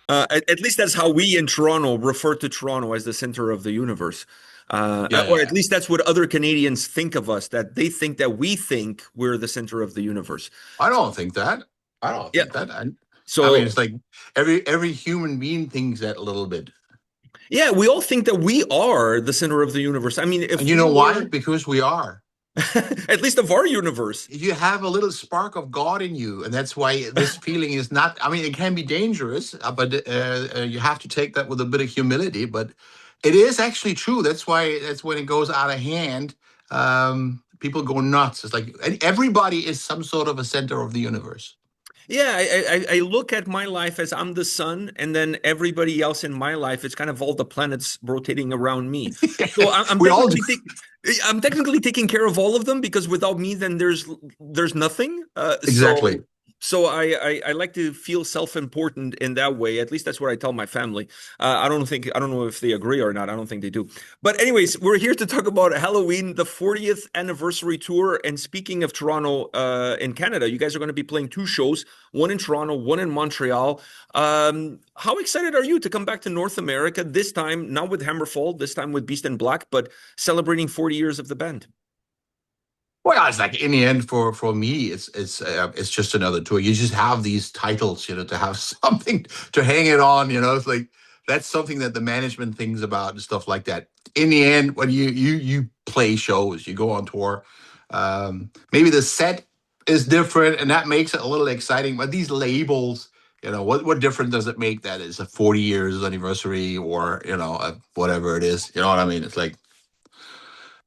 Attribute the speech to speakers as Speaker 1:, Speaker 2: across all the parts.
Speaker 1: At least that's how we in Toronto refer to Toronto as the center of the universe.
Speaker 2: Yeah,
Speaker 1: Or
Speaker 2: yeah,
Speaker 1: at least that's what other Canadians think of us, that they think that we think we're the center of the universe.
Speaker 2: I don't think that. I don't
Speaker 1: Yeah.
Speaker 2: think that. I mean,
Speaker 1: So
Speaker 2: it's like every human being thinks that a little bit.
Speaker 1: yeah, we all think that we are the center of the universe. I mean,
Speaker 2: And
Speaker 1: if
Speaker 2: you
Speaker 1: we
Speaker 2: know why?
Speaker 1: were
Speaker 2: Because we are.
Speaker 1: at least of our universe.
Speaker 2: You have a little spark of God in you, and that's why this feeling is not. I mean, it can be dangerous, but you have to take that with a bit of humility. But it is actually true. That's why. That's when it goes out of hand. People go nuts. It's like everybody is some sort of a center of the universe.
Speaker 1: Yeah, I look at my life as I'm the sun, and then everybody else in my life is kind of all the planets rotating around me. So
Speaker 2: We all do.
Speaker 1: I'm technically taking care of all of them because without me, then there's nothing.
Speaker 2: Exactly.
Speaker 1: So I like to feel self-important in that way. At least that's what I tell my family. I don't know if they agree or not. I don't think they do. But anyways, we're here to talk about Helloween, the 40th anniversary tour. And speaking of Toronto, in Canada, you guys are going to be playing two shows, one in Toronto, one in Montreal. How excited are you to come back to North America this time, not with Hammerfall, this time with Beast in Black, but celebrating 40 years of the band?
Speaker 2: Well, it's like in the end, for me, it's just another tour. You just have these titles, to have something to hang it on. It's like that's something that the management thinks about and stuff like that. In the end, when you play shows, you go on tour. Maybe the set is different, and that makes it a little exciting. But these labels, what difference does it make that it's a 40 years anniversary or whatever it is? You know what I mean? It's like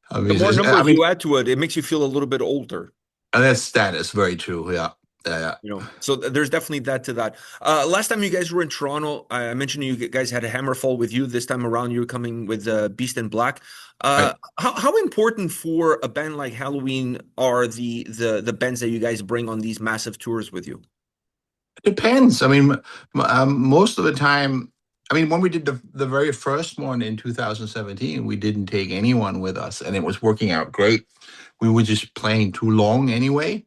Speaker 1: The more
Speaker 2: I
Speaker 1: numbers
Speaker 2: mean,
Speaker 1: you add to it, it makes you feel a little bit older.
Speaker 2: and that is very true. Yeah. Yeah. Yeah.
Speaker 1: So there's definitely that to that. Last time you guys were in Toronto, I mentioned you guys had a Hammerfall with you. This time around, you're coming with Beast in Black.
Speaker 2: Right.
Speaker 1: How important for a band like Helloween are the bands that you guys bring on these massive tours with you?
Speaker 2: It depends. I mean, most of the time, I mean, when we did the very first one in 2017, we didn't take anyone with us, and it was working out great. We were just playing too long anyway.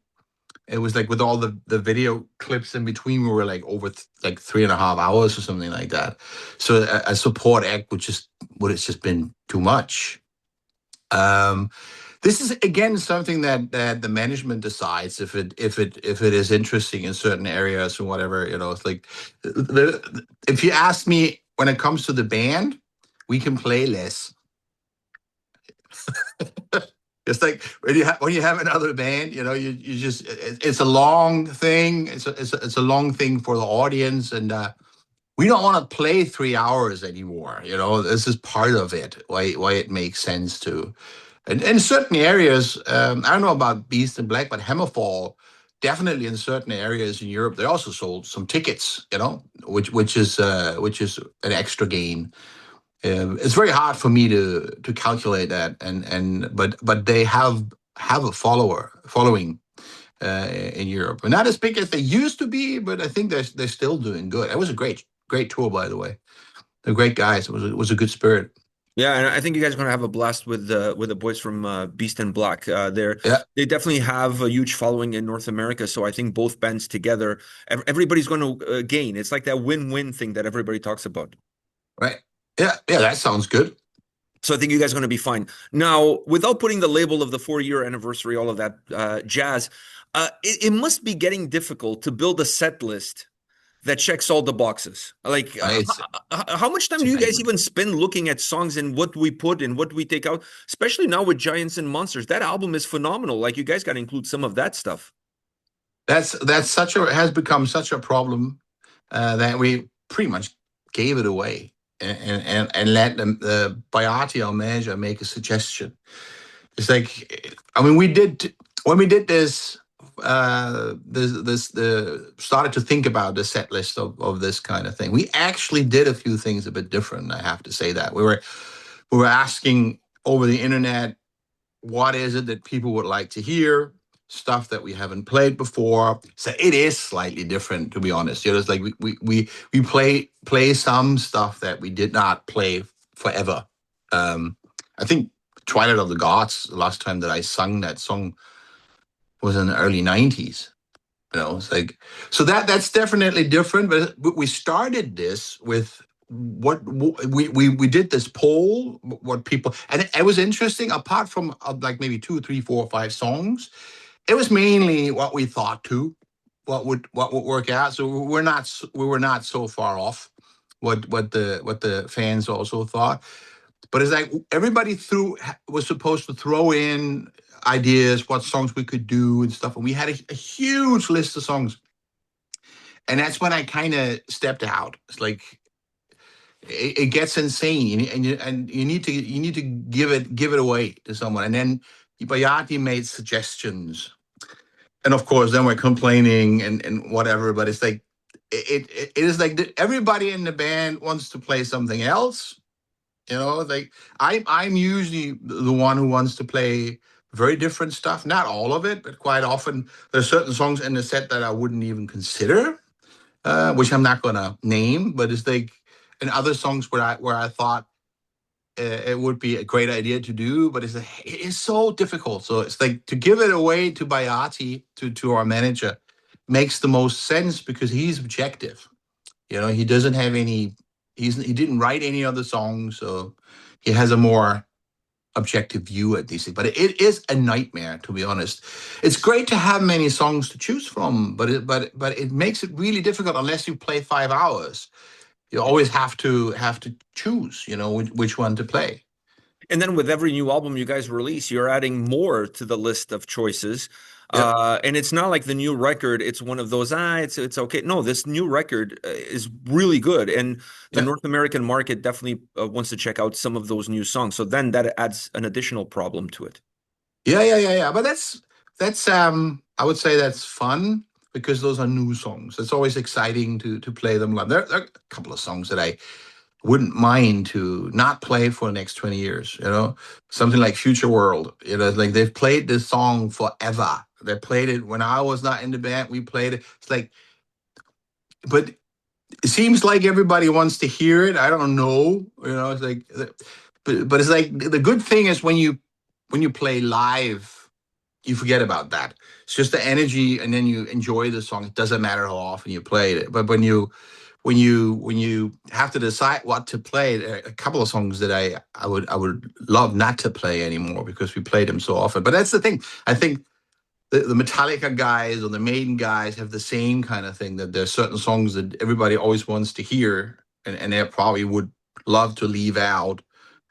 Speaker 2: It was like with all the video clips in between, we were like over like 3.5 hours or something like that. So a support act would have just been too much. Um, this is again something that the management decides if it is interesting in certain areas or whatever. It's like if you ask me when it comes to the band, we can play less. It's like when you have another band, you just it's a long thing. It's a long thing for the audience, and we don't want to play 3 hours anymore. This is part of it. Why it makes sense to. And in certain areas, I don't know about Beast and Black, but Hammerfall, definitely in certain areas in Europe, they also sold some tickets, which is an extra gain. It's very hard for me to calculate that, but they have a following in Europe, and not as big as they used to be, but I think they're still doing good. It was a great tour, by the way. They're great guys. It was a good spirit.
Speaker 1: Yeah, and I think you guys are going to have a blast with the boys from Beast and Black.
Speaker 2: Yeah.
Speaker 1: They definitely have a huge following in North America, so I think both bands together, everybody's going to gain. It's like that win-win thing that everybody talks about.
Speaker 2: Right. Yeah. Yeah. That sounds good.
Speaker 1: So I think you guys are going to be fine. Now, without putting the label of the 40-year anniversary, all of that jazz, it must be getting difficult to build a set list that checks all the boxes. Like,
Speaker 2: It's
Speaker 1: how much time
Speaker 2: it's
Speaker 1: do
Speaker 2: a
Speaker 1: you
Speaker 2: pain.
Speaker 1: guys even spend looking at songs and what we put and what we take out? Especially now with Giants and Monsters, that album is phenomenal. Like, you guys got to include some of that stuff.
Speaker 2: That's such a has become such a problem that we pretty much gave it away and let the Bayati, our manager, make a suggestion. It's like, I mean, we did when we did this. Started to think about the set list of this kind of thing. We actually did a few things a bit different. I have to say that we were asking over the internet, what is it that people would like to hear, stuff that we haven't played before. So it is slightly different, to be honest. It's like we play some stuff that we did not play forever. I think Twilight of the Gods, the last time that I sung that song was in the early 90s. It's like, so that's definitely different. But we started this with we did this poll, what people, and it was interesting. Apart from like maybe two, three, four, five songs, it was mainly what we thought too, what would work out. So we were not so far off what the fans also thought. But it's like everybody was supposed to throw in ideas, what songs we could do and stuff, and we had a huge list of songs. And that's when I kind of stepped out. It's like it gets insane, and you need to give it away to someone. And then Bayati made suggestions, and of course, then we're complaining and whatever. But it's like it is like everybody in the band wants to play something else. Like I'm usually the one who wants to play very different stuff. Not all of it, but quite often there's certain songs in the set that I wouldn't even consider, which I'm not gonna name. But it's like, and other songs where I thought it would be a great idea to do, but it is so difficult. So it's like to give it away to Bayati, to our manager, makes the most sense because he's objective. He doesn't have any. He didn't write any other songs, so he has a more objective view at these things. But it is a nightmare, to be honest. It's great to have many songs to choose from, but it makes it really difficult unless you play 5 hours. You always have to choose, which one to play.
Speaker 1: And then with every new album you guys release, you're adding more to the list of choices.
Speaker 2: Yep.
Speaker 1: And it's not like the new record, it's one of those, it's okay. No, this new record is really good. And the
Speaker 2: Yeah.
Speaker 1: North American market definitely wants to check out some of those new songs. So then that adds an additional problem to it.
Speaker 2: Yeah. But that's I would say that's fun because those are new songs. It's always exciting to play them live. There are a couple of songs that I wouldn't mind to not play for the next 20 years, something like Future World. Like they've played this song forever. They played it when I was not in the band. We played it. It's like, but it seems like everybody wants to hear it. I don't know, it's like, but it's like the good thing is when you play live, you forget about that. It's just the energy, and then you enjoy the song. It doesn't matter how often you played it. But when you have to decide what to play, there are a couple of songs that I would love not to play anymore because we played them so often. But that's the thing. I think the Metallica guys or the Maiden guys have the same kind of thing, that there's certain songs that everybody always wants to hear, and they probably would love to leave out,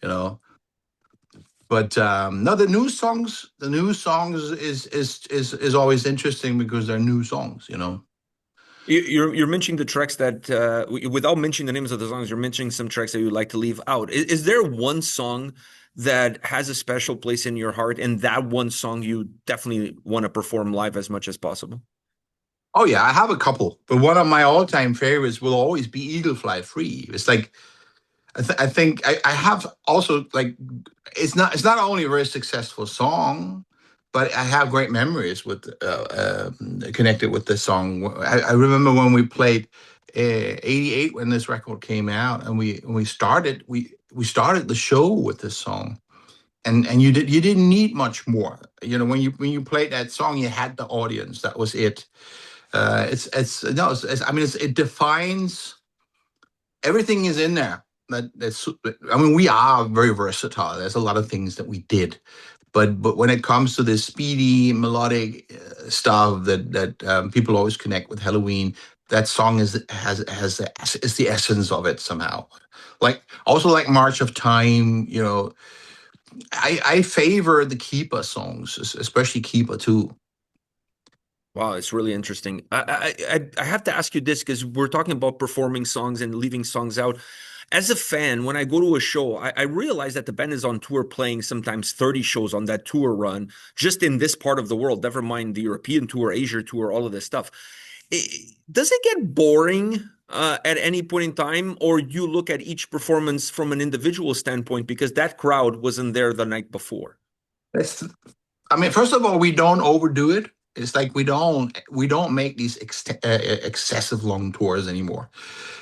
Speaker 2: you know. But no, the new songs is always interesting because they're new songs.
Speaker 1: You're mentioning the tracks that, without mentioning the names of the songs, you're mentioning some tracks that you'd like to leave out. Is there one song that has a special place in your heart, and that one song you definitely want to perform live as much as possible?
Speaker 2: Oh yeah, I have a couple, but one of my all-time favorites will always be Eagle Fly Free. It's like I think I have also like it's not only a very successful song, but I have great memories with connected with this song. I remember when we played '88 when this record came out, and we started the show with this song, and you didn't need much more. When you played that song, you had the audience. That was it. It's no, I mean it defines everything is in there. I mean, we are very versatile. There's a lot of things that we did, but when it comes to this speedy melodic stuff that people always connect with Helloween, that song is the essence of it somehow. Like also like March of Time. I favor the Keeper songs, especially Keeper too.
Speaker 1: Wow, it's really interesting. I have to ask you this because we're talking about performing songs and leaving songs out. As a fan, when I go to a show, I realize that the band is on tour playing sometimes 30 shows on that tour run, just in this part of the world, never mind the European tour, Asia tour, all of this stuff. Does it get boring at any point in time, or you look at each performance from an individual standpoint because that crowd wasn't there the night before?
Speaker 2: That's, I mean, first of all, we don't overdo it. It's like we don't make these excessive long tours anymore.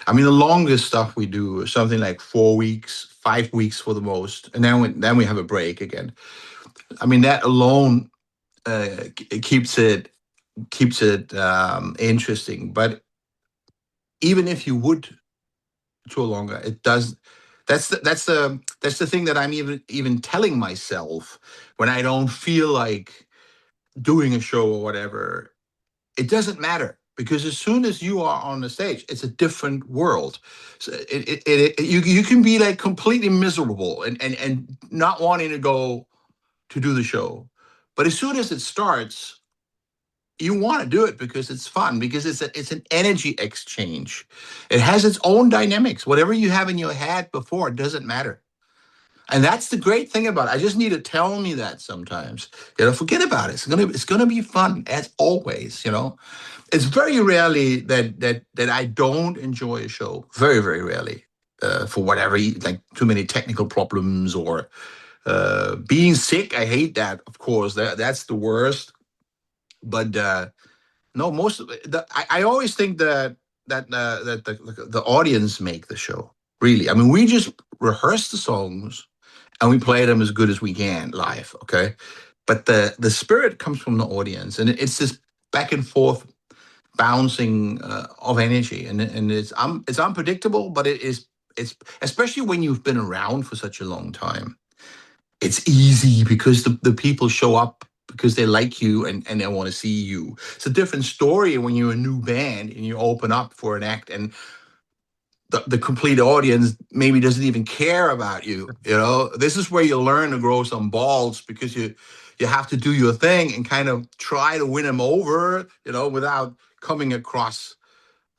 Speaker 2: I mean, the longest stuff we do is something like 4 weeks, 5 weeks for the most, and then we have a break again. I mean, that alone keeps it keeps it interesting. But even if you would tour longer, it does. That's the thing that I'm even telling myself when I don't feel like doing a show or whatever. It doesn't matter because as soon as you are on the stage, it's a different world. So you can be like completely miserable and not wanting to go to do the show, but as soon as it starts, you want to do it because it's fun, because it's an energy exchange. It has its own dynamics. Whatever you have in your head before, it doesn't matter. And that's the great thing about it. I just need to tell me that sometimes. Forget about it. It's gonna be fun as always. It's very rarely that I don't enjoy a show. Very, very rarely. For whatever, like too many technical problems or being sick. I hate that, of course. That's the worst. But no, most of it, I always think that the audience make the show. Really, I mean, we just rehearse the songs and we play them as good as we can live. Okay, but the spirit comes from the audience, and it's this back and forth bouncing of energy, and it's unpredictable, but it's especially when you've been around for such a long time. It's easy because the people show up because they like you and they want to see you. It's a different story when you're a new band and you open up for an act and the complete audience maybe doesn't even care about you. This is where you learn to grow some balls because you have to do your thing and kind of try to win them over, without coming across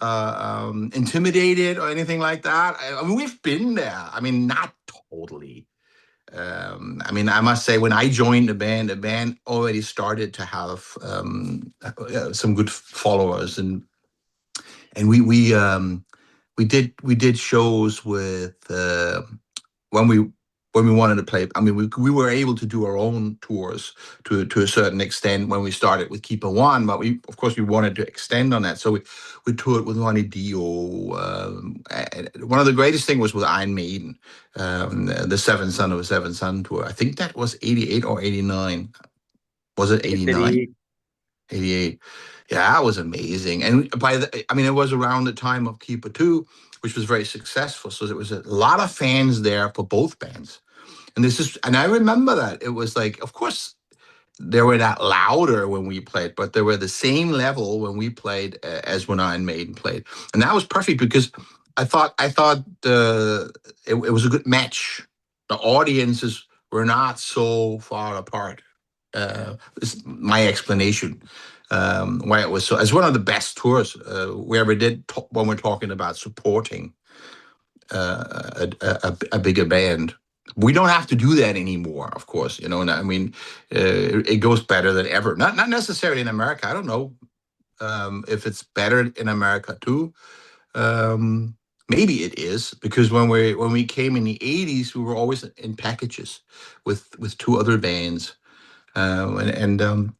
Speaker 2: intimidated or anything like that. I mean, we've been there. I mean, not totally. I mean, I must say, when I joined the band already started to have some good followers, and we did shows with when we when we wanted to play. I mean, we were able to do our own tours to a certain extent when we started with Keeper One, but we of course we wanted to extend on that, so we toured with Ronnie Dio. And one of the greatest thing was with Iron Maiden, the Seven Son of a Seven Son tour. I think that was 88 or 89. Was it 89? 88. Yeah, that was amazing. And I mean, it was around the time of Keeper 2, which was very successful. So there was a lot of fans there for both bands. And I remember that it was like, of course, they were not louder when we played, but they were the same level when we played as when Iron Maiden played. And that was perfect because I thought it was a good match. The audiences were not so far apart. This is my explanation why it was so. It's one of the best tours we ever did when we're talking about supporting a bigger band. We don't have to do that anymore, of course. And I mean, it goes better than ever. Not necessarily in America. I don't know if it's better in America too. Um, Maybe it is because when we came in the '80s, we were always in packages with two other bands, and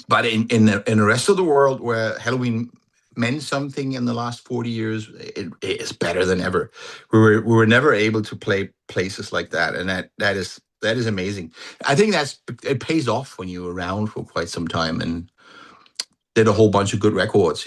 Speaker 2: but in the rest of the world where Helloween meant something in the last 40 years, it is better than ever. We were never able to play places like that, and that is amazing. I think it pays off when you're around for quite some time and did a whole bunch of good records.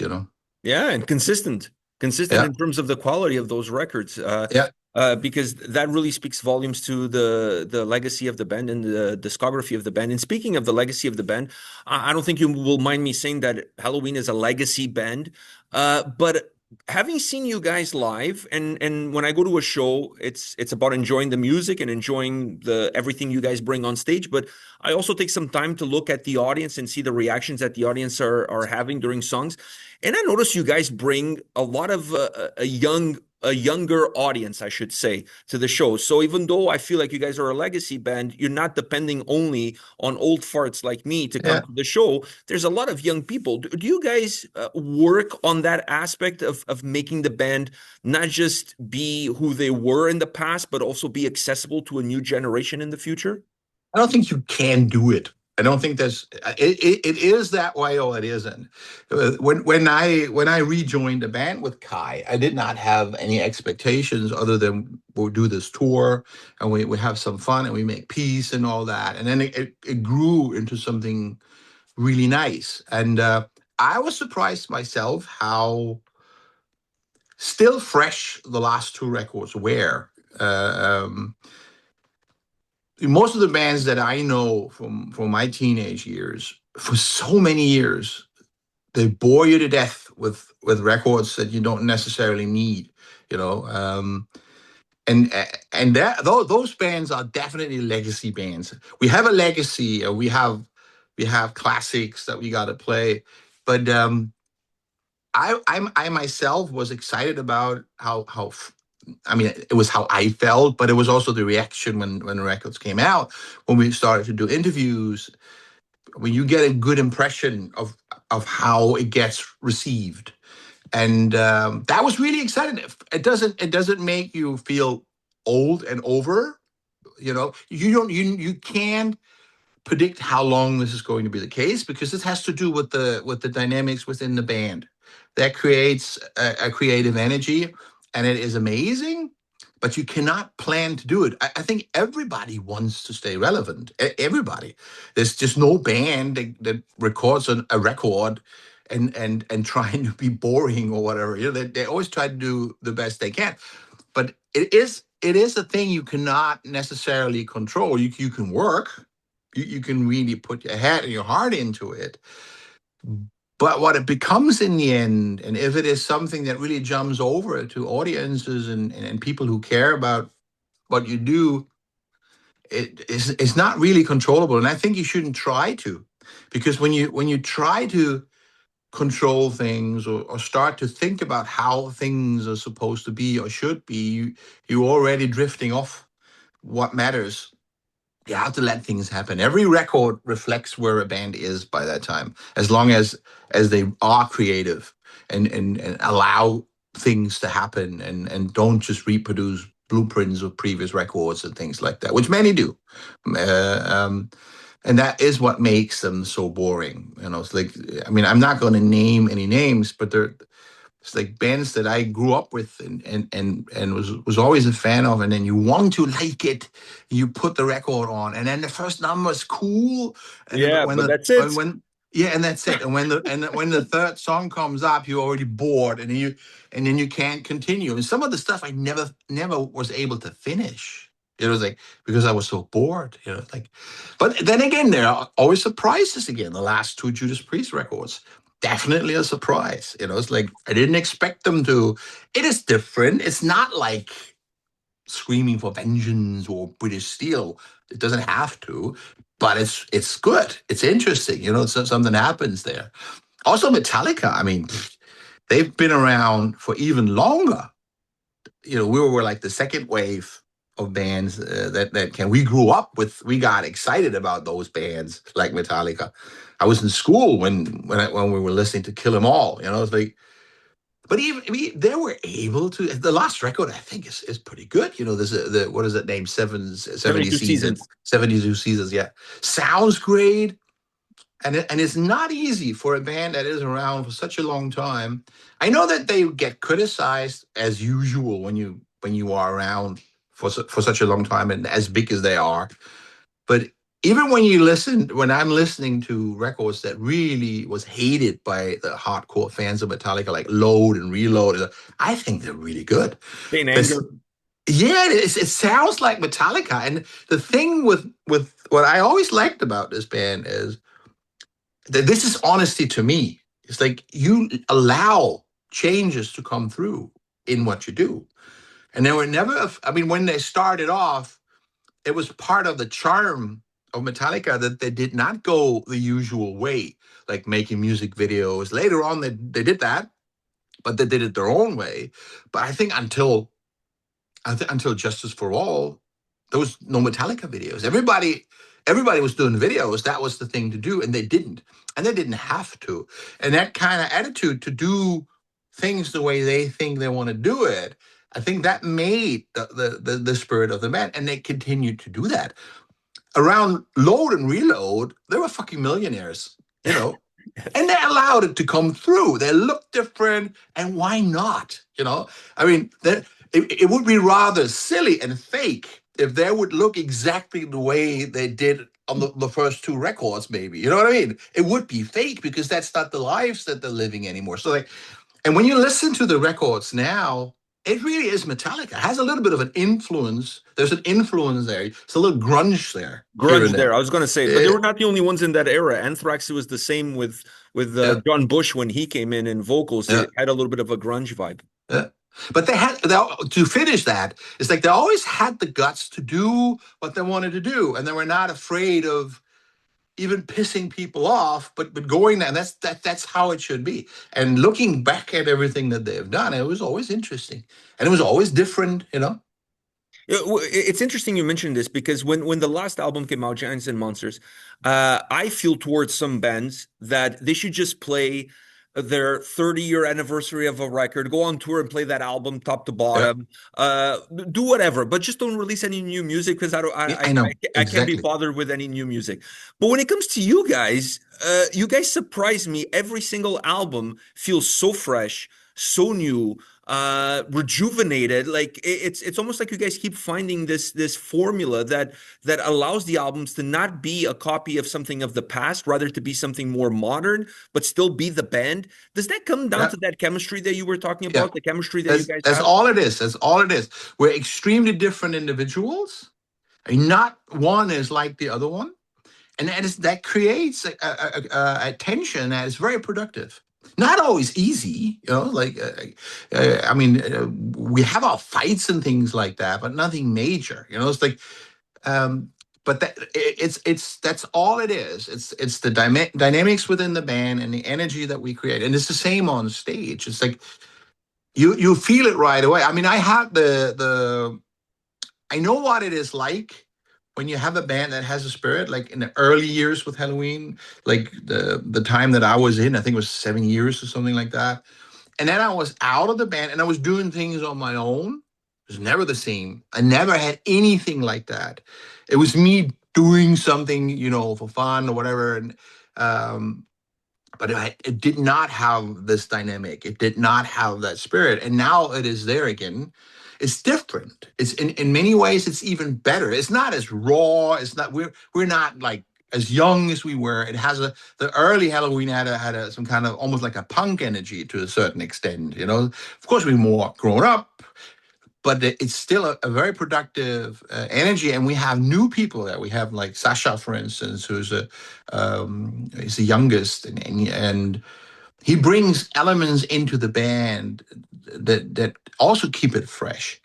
Speaker 1: Yeah, and consistent
Speaker 2: Yeah,
Speaker 1: in terms of the quality of those records,
Speaker 2: yeah,
Speaker 1: because that really speaks volumes to the legacy of the band and the discography of the band. And speaking of the legacy of the band, I don't think you will mind me saying that Helloween is a legacy band, but having seen you guys live, and when I go to a show, it's about enjoying the music and enjoying the everything you guys bring on stage. But I also take some time to look at the audience and see the reactions that the audience are having during songs. And I notice you guys bring a lot of a younger audience, I should say, to the show. So even though I feel like you guys are a legacy band, you're not depending only on old farts like me to come
Speaker 2: yeah.
Speaker 1: to the show. There's a lot of young people. Do you guys work on that aspect of making the band not just be who they were in the past, but also be accessible to a new generation in the future?
Speaker 2: I don't think you can do it. I don't think it is that way or it isn't. When I rejoined the band with Kai, I did not have any expectations other than we'll do this tour and we have some fun and we make peace and all that. And then it grew into something really nice. And I was surprised myself how still fresh the last two records were. Most of the bands that I know from my teenage years, for so many years, they bore you to death with records that you don't necessarily need, you know. And that those bands are definitely legacy bands. We have a legacy, we have classics that we got to play, but I myself was excited about how I mean, it was how I felt, but it was also the reaction when the records came out, when we started to do interviews, when you get a good impression of how it gets received, and that was really exciting. It doesn't make you feel old and over. You can't predict how long this is going to be the case, because this has to do with the dynamics within the band that creates a creative energy, and it is amazing, but you cannot plan to do it. I think everybody wants to stay relevant. Everybody. There's just no band that records a record and trying to be boring or whatever. They always try to do the best they can, but it is a thing you cannot necessarily control. You can work, you can really put your head and your heart into it. But what it becomes in the end, and if it is something that really jumps over to audiences and people who care about what you do, it's not really controllable. And I think you shouldn't try to, because when you try to control things, or start to think about how things are supposed to be or should be, you're already drifting off what matters. You have to let things happen. Every record reflects where a band is by that time, as long as they are creative and allow things to happen, and don't just reproduce blueprints of previous records and things like that, which many do. Uh, um, and that is what makes them so boring. It's like, I mean, I'm not going to name any names, but it's like bands that I grew up with and was always a fan of, and then you want to like it, you put the record on, and then the first number is cool, and then, but
Speaker 1: Yeah,
Speaker 2: when
Speaker 1: but
Speaker 2: the
Speaker 1: that's it.
Speaker 2: when yeah, and that's it. And when the third song comes up, you're already bored, and then you can't continue. And some of the stuff I never was able to finish. It was like, because I was so bored, like. But then again, there are always surprises again. The last two Judas Priest records, definitely a surprise. It's like I didn't expect them to. It is different. It's not like Screaming for Vengeance or British Steel. It doesn't have to, but it's good. It's interesting. Something happens there. Also, Metallica. I mean, they've been around for even longer. We were like the second wave of bands that can. We grew up with. We got excited about those bands like Metallica. I was in school when we were listening to Kill 'Em All. It's like, but even they were able to. The last record, I think, is pretty good. There's what is it named? 70
Speaker 1: 72
Speaker 2: seasons,
Speaker 1: seasons.
Speaker 2: 72 seasons. Yeah, sounds great. And it's not easy for a band that is around for such a long time. I know that they get criticized as usual when you are around for such a long time and as big as they are. But even when I'm listening to records that really was hated by the hardcore fans of Metallica, like Load and Reload, I think they're really good.
Speaker 1: Pain,
Speaker 2: This,
Speaker 1: anger.
Speaker 2: yeah, it sounds like Metallica. And the thing with what I always liked about this band is this is honesty to me. It's like you allow changes to come through in what you do. And they were never, I mean, when they started off, it was part of the charm of Metallica that they did not go the usual way, like making music videos. Later on, they did that, but they did it their own way. But I think until Justice for All, there was no Metallica videos. Everybody was doing videos. That was the thing to do, and they didn't. And they didn't have to. And that kind of attitude to do things the way they think they want to do it, I think that made the spirit of the band. And they continued to do that. Around Load and Reload, they were fucking millionaires, and they allowed it to come through. They look different, and why not? I mean, it would be rather silly and fake if they would look exactly the way they did on the first two records, maybe. You know what I mean? It would be fake because that's not the lives that they're living anymore. So like, and when you listen to the records now, it really is Metallica. It has a little bit of an influence. There's an influence there. It's a little grunge there, here and
Speaker 1: Grunge there.
Speaker 2: there.
Speaker 1: I was going to say, but they
Speaker 2: Eh,
Speaker 1: were not the only ones in that era. Anthrax was the same with
Speaker 2: yeah,
Speaker 1: John Bush when he came in vocals.
Speaker 2: yeah,
Speaker 1: It had a little bit of a grunge vibe.
Speaker 2: yeah. But to finish that, it's like they always had the guts to do what they wanted to do, and they were not afraid of even pissing people off, but going there, and that's how it should be. And looking back at everything that they've done, it was always interesting, and it was always different, you know.
Speaker 1: It's interesting you mentioned this because when the last album came out, Giants and Monsters, I feel towards some bands that they should just play their 30-year anniversary of a record, go on tour and play that album top to
Speaker 2: Yeah,
Speaker 1: bottom, uh, do whatever, but just don't release any new music because
Speaker 2: yeah, I know
Speaker 1: I can't be
Speaker 2: exactly.
Speaker 1: bothered with any new music. But when it comes to you guys surprise me. Every single album feels so fresh, so new, rejuvenated. Like it's almost like you guys keep finding this formula that allows the albums to not be a copy of something of the past, rather to be something more modern, but still be the band. Does that come down
Speaker 2: Yeah,
Speaker 1: to that chemistry that you were talking
Speaker 2: yeah.
Speaker 1: about, the chemistry that you
Speaker 2: That's
Speaker 1: guys
Speaker 2: that's
Speaker 1: have?
Speaker 2: all it is. That's all it is. We're extremely different individuals. And not one is like the other one, and that creates a tension that is very productive. Not always easy, you know. Like, I mean, we have our fights and things like that, but nothing major. You know, it's like, um, but it's that's all it is. It's the dynamics within the band and the energy that we create, and it's the same on stage. It's like you feel it right away. I mean, I had the I know what it is like when you have a band that has a spirit, like in the early years with Helloween, like the time that I was in, I think it was 7 years or something like that. And then I was out of the band and I was doing things on my own. It was never the same. I never had anything like that. It was me doing something, you know, for fun or whatever. And um, but it did not have this dynamic. It did not have that spirit, and now it is there again. It's different. It's in many ways it's even better. It's not as raw. It's not we're not like as young as we were. It has the early Halloween had some kind of almost like a punk energy to a certain extent. You know, of course we're more grown up, but it's still a very productive energy, and we have new people there. We have like Sasha, for instance, who's he's the youngest, and he brings elements into the band that also keep it fresh.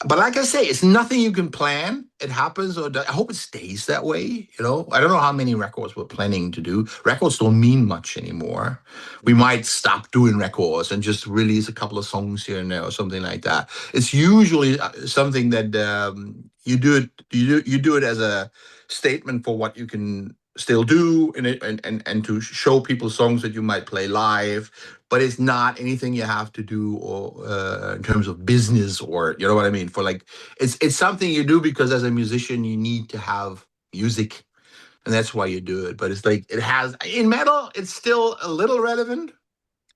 Speaker 2: But like I say, it's nothing you can plan. It happens, I hope it stays that way. You know, I don't know how many records we're planning to do. Records don't mean much anymore. We
Speaker 1: Mhm.
Speaker 2: might stop doing records and just release a couple of songs here and there or something like that. It's usually something that you do it as a statement for what you can still do and to show people songs that you might play live, but it's not anything you have to do or in terms of business, or you know what I mean, for like it's something you do because as a musician you need to have music, and that's why you do it. But it's like it has in metal it's still a little relevant,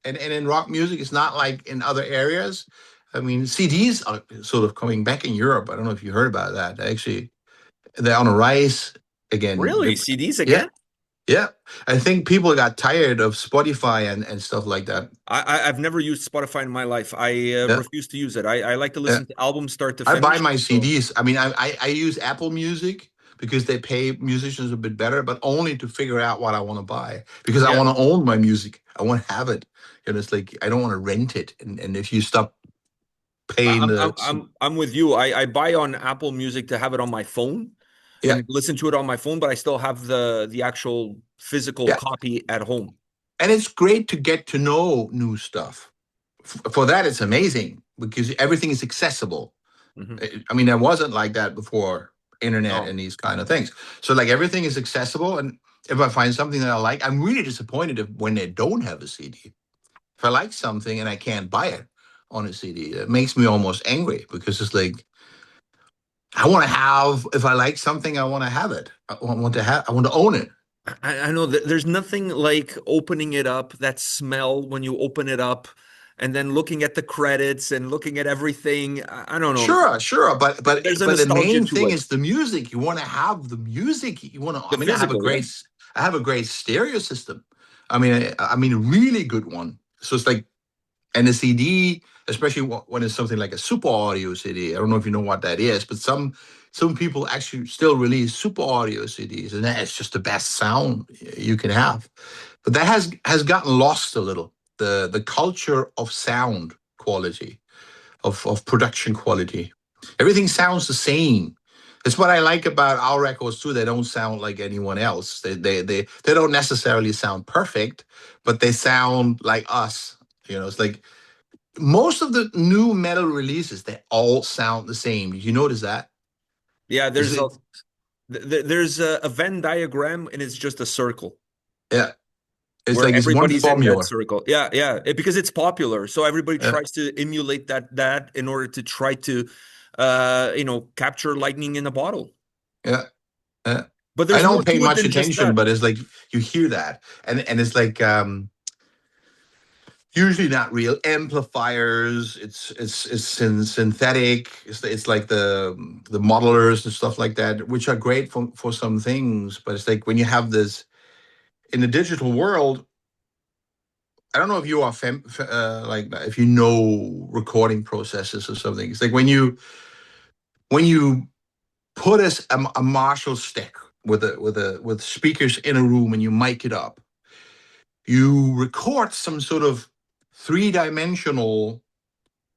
Speaker 2: and in rock music it's not like in other areas. I mean, CDs are sort of coming back in Europe. I don't know if you heard about that. Actually, they're on a rise again.
Speaker 1: Really, CDs
Speaker 2: Yeah,
Speaker 1: again?
Speaker 2: yeah. I think people got tired of Spotify and stuff like that.
Speaker 1: I've never used Spotify in my life. I
Speaker 2: Yeah,
Speaker 1: refuse to use it. I like to
Speaker 2: yeah.
Speaker 1: listen to albums start to
Speaker 2: I buy
Speaker 1: finish.
Speaker 2: my
Speaker 1: So
Speaker 2: CDs. I mean, I use Apple Music because they pay musicians a bit better, but only to figure out what I want to buy because I
Speaker 1: yeah,
Speaker 2: want to own my music. I want to have it. And it's like I don't want to rent it. And if you stop paying the
Speaker 1: I'm with you. I buy on Apple Music to have it on my phone
Speaker 2: yeah,
Speaker 1: and listen to it on my phone, but I still have the actual physical
Speaker 2: yeah,
Speaker 1: copy at home.
Speaker 2: and it's great to get to know new stuff. For that, it's amazing because everything is accessible.
Speaker 1: Hmm.
Speaker 2: I mean, there wasn't like that before internet
Speaker 1: No.
Speaker 2: and these kind of things. So like everything is accessible, and if I find something that I like, I'm really disappointed when they don't have a CD. If I like something and I can't buy it on a CD, it makes me almost angry because it's like I want to have. If I like something, I want to have it. I want to own it.
Speaker 1: I know that there's nothing like opening it up, that smell when you open it up, and then looking at the credits and looking at everything. I don't know.
Speaker 2: Sure,
Speaker 1: There's a
Speaker 2: but the
Speaker 1: nostalgia
Speaker 2: main
Speaker 1: to
Speaker 2: thing
Speaker 1: it.
Speaker 2: is the music. You want to have the music. You want to. I
Speaker 1: The
Speaker 2: mean,
Speaker 1: physical, yeah.
Speaker 2: I have a great stereo system. I mean, a really good one. So it's like, and the CD, especially when it's something like a super audio CD. I don't know if you know what that is, but some people actually still release super audio CDs, and that's just the best sound you can have. But that has gotten lost a little. The culture of sound quality, of production quality. Everything sounds the same. That's what I like about our records too. They don't sound like anyone else. They don't necessarily sound perfect, but they sound like us. It's like most of the new metal releases, they all sound the same. Did you notice that?
Speaker 1: Yeah,
Speaker 2: Is
Speaker 1: there's
Speaker 2: it?
Speaker 1: there's a Venn diagram, and it's just a circle
Speaker 2: Yeah. It's
Speaker 1: where
Speaker 2: like it's one
Speaker 1: everybody's in that
Speaker 2: formula.
Speaker 1: circle. Yeah, yeah, because it's popular. So everybody
Speaker 2: Yeah.
Speaker 1: tries to emulate that in order to try to capture lightning in a bottle.
Speaker 2: Yeah. Yeah.
Speaker 1: But
Speaker 2: I
Speaker 1: there's more
Speaker 2: don't pay
Speaker 1: to it
Speaker 2: much
Speaker 1: than just
Speaker 2: attention,
Speaker 1: that.
Speaker 2: but it's like you hear that, and it's like usually not real amplifiers. It's synthetic. It's like the modelers and stuff like that, which are great for some things. But it's like when you have this in the digital world. I don't know if you are like if you know recording processes or something. It's like when you put a Marshall stick with speakers in a room and you mic it up, you record some sort of three-dimensional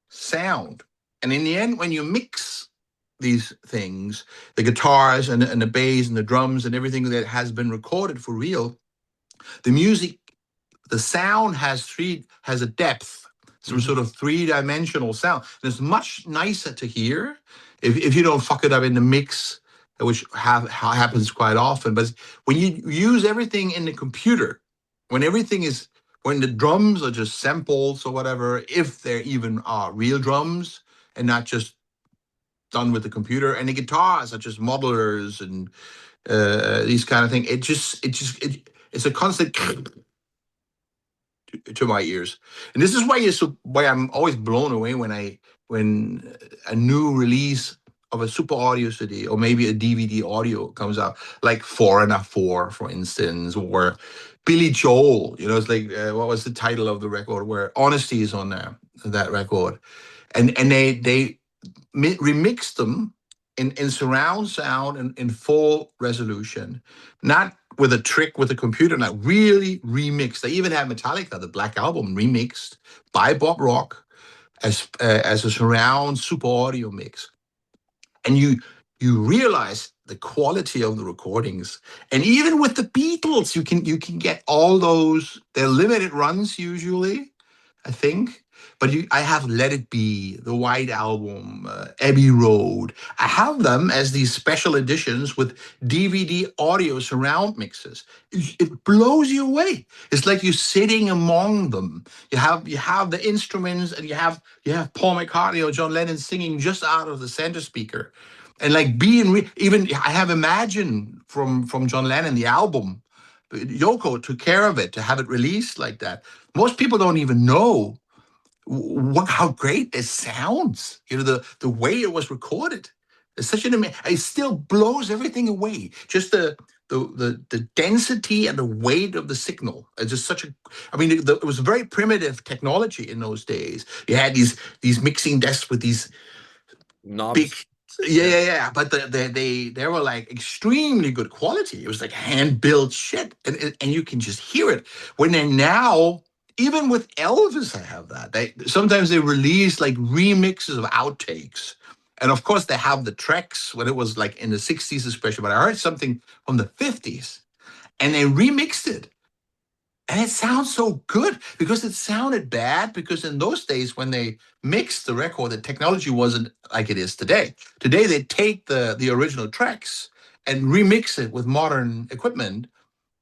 Speaker 2: sound. And in the end, when you mix these things, the guitars and the bass and the drums and everything that has been recorded for real, the music, the sound has a depth, some
Speaker 1: Mhm.
Speaker 2: sort of three-dimensional sound. And it's much nicer to hear if you don't fuck it up in the mix, which happens quite often. But when you use everything in the computer, when everything is when the drums are just samples or whatever, if there even are real drums and not just done with the computer, and the guitars are just modelers and these kind of things, it's a constant to my ears. And this is why I'm always blown away when a new release of a super audio CD or maybe a DVD audio comes out, like Four and a Four, for instance, or Billy Joel. It's like what was the title of the record where Honesty is on there, that record, and they remixed them in surround sound and in full resolution, not with a trick with a computer, not really remixed. They even had Metallica, the Black Album, remixed by Bob Rock as a surround super audio mix. And you realize the quality of the recordings. And even with the Beatles, you can get all those. They're limited runs usually, I think. But I have Let It Be, the White Album, Abbey Road. I have them as these special editions with DVD audio surround mixes. It blows you away. It's like you're sitting among them. You have the instruments, and you have Paul McCartney or John Lennon singing just out of the center speaker, and like even I have Imagine from John Lennon, the album. Yoko took care of it to have it released like that. Most people don't even know how great this sounds. The way it was recorded. It's such an amazing. It still blows everything away. Just the density and the weight of the signal. It's just such a. I mean, it was very primitive technology in those days. You had these mixing desks with these big.
Speaker 1: Knobs.
Speaker 2: Yeah,
Speaker 1: Yeah.
Speaker 2: yeah, yeah. But they were like extremely good quality. It was like hand built shit, and you can just hear it. When they're now, even with Elvis, I have that. Sometimes they release like remixes of outtakes, and of course they have the tracks when it was like in the '60s, especially. But I heard something from the '50s, and they remixed it, and it sounds so good because it sounded bad. Because in those days, when they mixed the record, the technology wasn't like it is today. Today, they take the original tracks and remix it with modern equipment,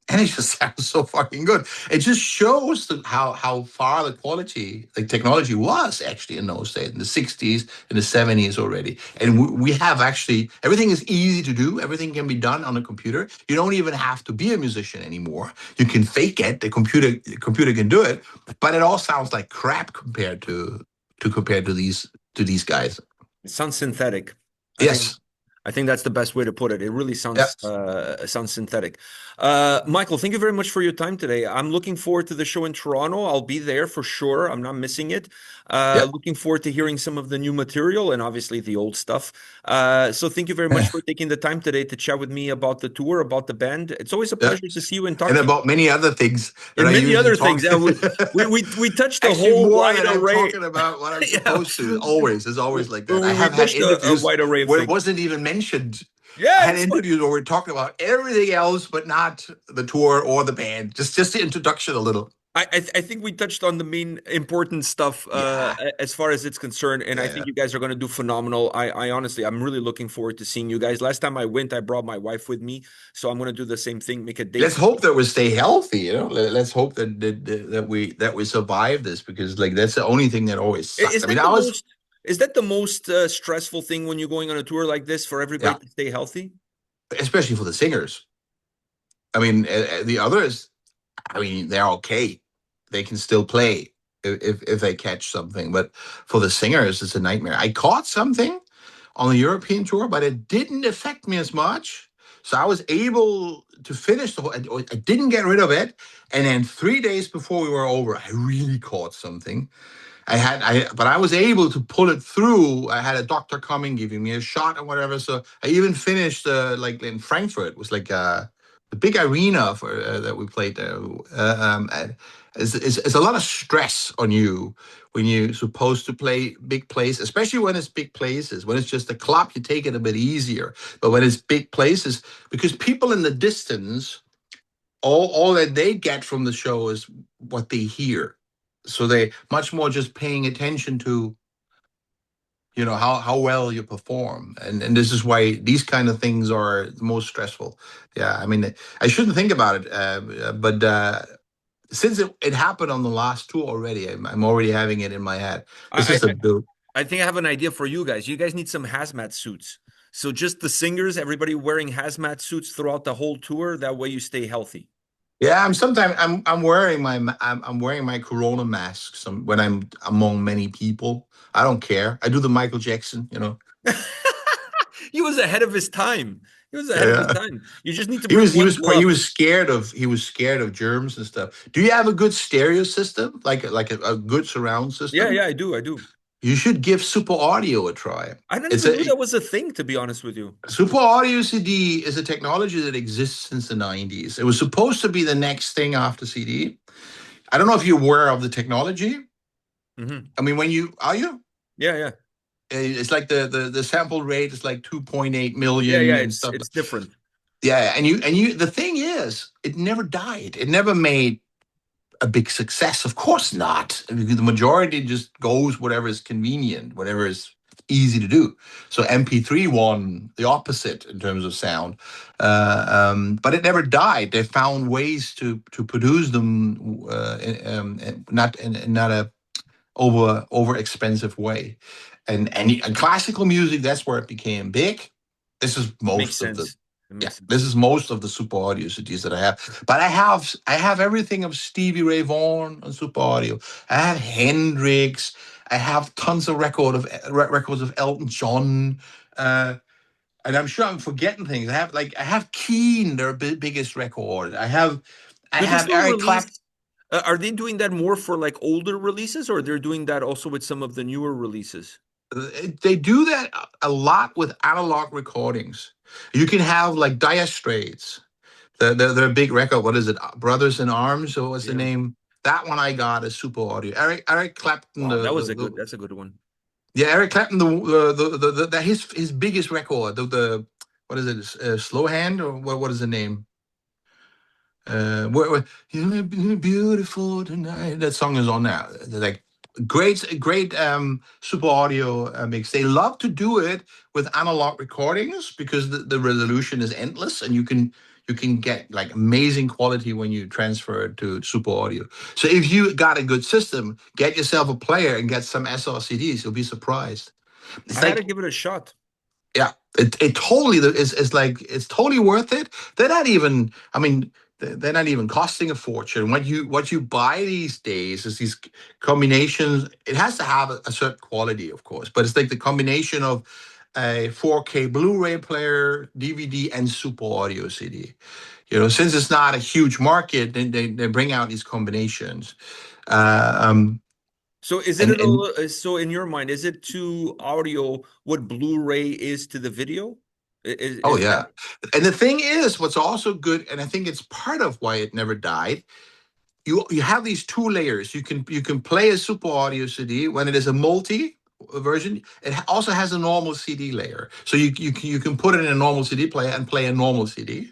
Speaker 2: and it just sounds so fucking good. It just shows how far the quality, like technology, was actually in those days, in the '60s, in the '70s already. And we have actually everything is easy to do. Everything can be done on a computer. You don't even have to be a musician anymore. You can fake it. The computer can do it, but it all sounds like crap compared to these guys.
Speaker 1: It sounds synthetic. I think
Speaker 2: Yes.
Speaker 1: I think that's the best way to put it. It really
Speaker 2: Yeah.
Speaker 1: sounds synthetic. Michael, thank you very much for your time today. I'm looking forward to the show in Toronto. I'll be there for sure. I'm not missing it.
Speaker 2: Yeah.
Speaker 1: Looking forward to hearing some of the new material and obviously the old stuff. So thank you very much for taking the time today to chat with me about the tour, about the band. It's always a
Speaker 2: Yeah.
Speaker 1: pleasure to see you and talk
Speaker 2: And
Speaker 1: to you.
Speaker 2: about many other things that
Speaker 1: And
Speaker 2: I
Speaker 1: many
Speaker 2: usually
Speaker 1: other
Speaker 2: talk.
Speaker 1: things. Yeah, we touched a
Speaker 2: Actually,
Speaker 1: whole
Speaker 2: more
Speaker 1: wide
Speaker 2: than I'm
Speaker 1: array.
Speaker 2: talking about what I'm
Speaker 1: Yeah,
Speaker 2: supposed to. Always, it's always like that. I
Speaker 1: we
Speaker 2: have had
Speaker 1: touched a
Speaker 2: interviews
Speaker 1: wide array of
Speaker 2: where it
Speaker 1: things.
Speaker 2: wasn't even mentioned. I
Speaker 1: Yeah,
Speaker 2: had
Speaker 1: it's fun.
Speaker 2: interviews where we're talking about everything else, but not the tour or the band. Just the introduction a little.
Speaker 1: I think we touched on the main important stuff
Speaker 2: Yeah,
Speaker 1: as far as it's concerned, and I
Speaker 2: yeah.
Speaker 1: think you guys are going to do phenomenal. I honestly, I'm really looking forward to seeing you guys. Last time I went, I brought my wife with me, so I'm going to do the same thing, make a date.
Speaker 2: Let's hope that we stay healthy. Let's hope that we survive this, because like that's the only thing that always sucks.
Speaker 1: Is
Speaker 2: I mean,
Speaker 1: that
Speaker 2: I
Speaker 1: the
Speaker 2: was,
Speaker 1: most? Is that the most stressful thing when you're going on a tour like this for everybody
Speaker 2: yeah,
Speaker 1: to stay healthy?
Speaker 2: especially for the singers. I mean, the others, I mean, they're okay. They can still play if they catch something. But for the singers, it's a nightmare. I caught something on the European tour, but it didn't affect me as much. So I was able to finish the whole. I didn't get rid of it, and then 3 days before we were over, I really caught something. But I was able to pull it through. I had a doctor coming, giving me a shot and whatever. So I even finished, like in Frankfurt. It was like the big arena for that we played there. And it's a lot of stress on you when you're supposed to play big places, especially when it's big places. When it's just a club, you take it a bit easier. But when it's big places, because people in the distance, all that they get from the show is what they hear, so they much more just paying attention to how well you perform, and this is why these kind of things are the most stressful. Yeah, I mean, I shouldn't think about it, but since it happened on the last tour already, I'm already having it in my head. It's
Speaker 1: I,
Speaker 2: just a
Speaker 1: I
Speaker 2: build.
Speaker 1: I think I have an idea for you guys. You guys need some hazmat suits. So just the singers, everybody wearing hazmat suits throughout the whole tour. That way you stay healthy.
Speaker 2: Yeah, I'm wearing I'm wearing my Corona mask when I'm among many people. I don't care. I do the Michael Jackson.
Speaker 1: He was ahead of his time. He was ahead of his
Speaker 2: Yeah.
Speaker 1: time. You just need to
Speaker 2: He
Speaker 1: bring
Speaker 2: was he
Speaker 1: one
Speaker 2: was he
Speaker 1: glove.
Speaker 2: was scared of germs and stuff. Do you have a good stereo system, like a good surround
Speaker 1: Yeah,
Speaker 2: system?
Speaker 1: yeah, I do. I do.
Speaker 2: You should give Super Audio a try.
Speaker 1: I didn't
Speaker 2: It's
Speaker 1: even knew
Speaker 2: a
Speaker 1: that was a thing, to be honest with you.
Speaker 2: Super Audio CD is a technology that exists since the '90s. It was supposed to be the next thing after CD. I don't know if you're aware of the technology.
Speaker 1: Hmm.
Speaker 2: I mean, when you are you?
Speaker 1: Yeah, yeah,
Speaker 2: It's like the sample rate is like 2.8
Speaker 1: yeah, yeah.
Speaker 2: million and
Speaker 1: It's
Speaker 2: stuff.
Speaker 1: it's different.
Speaker 2: Yeah, and you. The thing is, it never died. It never made a big success. Of course not. I mean, the majority just goes whatever is convenient, whatever is easy to do. So MP3 won the opposite in terms of sound, but it never died. They found ways to produce them, not in not a over expensive way, and classical music. That's where it became big. This is
Speaker 1: Makes
Speaker 2: most of the
Speaker 1: sense. It
Speaker 2: yeah,
Speaker 1: makes sense.
Speaker 2: this is most of the Super Audio CDs that I have. But I have everything of Stevie Ray Vaughan on Super Audio. I have Hendrix. I have tons of records of Elton John. Uh, and I'm sure I'm forgetting things. I have Keen, their biggest record. I
Speaker 1: Do they
Speaker 2: have
Speaker 1: still
Speaker 2: Eric Clapton.
Speaker 1: release? Are they doing that more for like older releases, or they're doing that also with some of the newer releases?
Speaker 2: They do that a lot with analog recordings. You can have like Dire Straits. Their big record. What is it? Brothers in Arms, or what's the
Speaker 1: Yeah.
Speaker 2: name? That one I got is Super Audio. Eric Clapton.
Speaker 1: Wow, that was a good. That's a good one.
Speaker 2: Yeah, Eric Clapton. His biggest record. What is it? Slow Hand, or what is the name? You beautiful tonight. That song is on there. Like great Super Audio mix. They love to do it with analog recordings because the resolution is endless, and you can get like amazing quality when you transfer it to Super Audio. So if you got a good system, get yourself a player and get some SRCDs. You'll be surprised. It's
Speaker 1: I had to
Speaker 2: like,
Speaker 1: give it a shot.
Speaker 2: yeah, it totally is like it's totally worth it. They're not even, I mean, they're not even costing a fortune. What you buy these days is these combinations. It has to have a certain quality, of course, but it's like the combination of a 4K Blu-ray player, DVD, and Super Audio CD. Since it's not a huge market, then they bring out these combinations. Uh, um,
Speaker 1: So is it
Speaker 2: and
Speaker 1: so in your mind, is it to audio what Blu-ray is to the video?
Speaker 2: oh
Speaker 1: Is that
Speaker 2: yeah, and the thing is, what's also good, and I think it's part of why it never died. You have these two layers. You can play a Super Audio CD when it is a multi version. It also has a normal CD layer, so you can put it in a normal CD player and play a normal CD.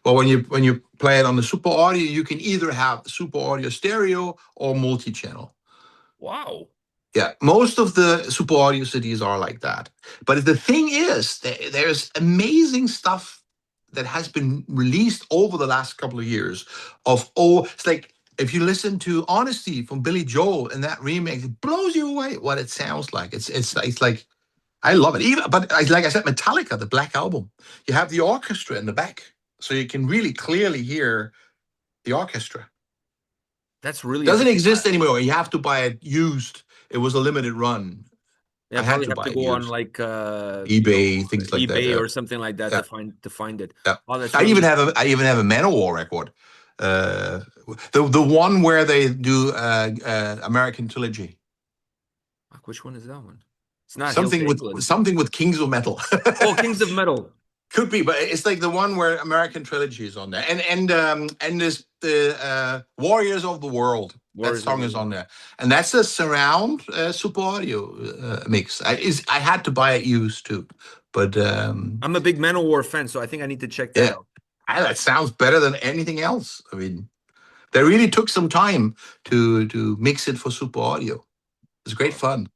Speaker 2: But when you play it on the Super Audio, you can either have Super Audio stereo or multi-channel.
Speaker 1: wow?
Speaker 2: Yeah, most of the Super Audio CDs are like that. But the thing is, there's amazing stuff that has been released over the last couple of years. It's like if you listen to Honesty from Billy Joel and that remix, it blows you away what it sounds like. It's like I love it. But like I said, Metallica, the Black Album, you have the orchestra in the back, so you can really clearly hear the orchestra.
Speaker 1: That's really
Speaker 2: Doesn't
Speaker 1: interesting.
Speaker 2: exist anymore. You have to buy it used. It was a limited run.
Speaker 1: Yeah,
Speaker 2: I had
Speaker 1: probably
Speaker 2: to
Speaker 1: have
Speaker 2: buy
Speaker 1: to
Speaker 2: it
Speaker 1: go on
Speaker 2: used.
Speaker 1: like
Speaker 2: eBay, things like that.
Speaker 1: eBay or something like that
Speaker 2: Yeah,
Speaker 1: to find it.
Speaker 2: yeah.
Speaker 1: Oh, that's
Speaker 2: I
Speaker 1: really
Speaker 2: even have
Speaker 1: interesting.
Speaker 2: a I even have a Manowar record. Uh, the one where they do American Trilogy.
Speaker 1: Fuck, which one is that one? It's not Hail
Speaker 2: Something
Speaker 1: to
Speaker 2: with
Speaker 1: England.
Speaker 2: something with Kings of Metal.
Speaker 1: Oh, Kings of Metal.
Speaker 2: Could be, but it's like the one where American Trilogy is on there, and there's the Warriors of the World. That
Speaker 1: Warriors of
Speaker 2: song
Speaker 1: the
Speaker 2: is on
Speaker 1: World.
Speaker 2: there, and that's a surround Super Audio mix. I had to buy it used too, but
Speaker 1: I'm a big Manowar fan, so I think I need to check that
Speaker 2: yeah,
Speaker 1: out.
Speaker 2: that sounds better than anything else. I mean, they really took some time to mix it for Super Audio. It's great
Speaker 1: Oh,
Speaker 2: fun.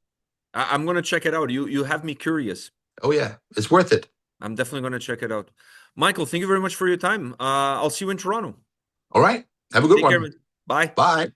Speaker 1: I'm gonna check it out. You have me curious.
Speaker 2: Oh yeah, it's worth it.
Speaker 1: I'm definitely gonna check it out. Michael, thank you very much for your time. I'll see you in Toronto.
Speaker 2: All right, have a good
Speaker 1: Take care,
Speaker 2: one.
Speaker 1: man. Bye.
Speaker 2: Bye.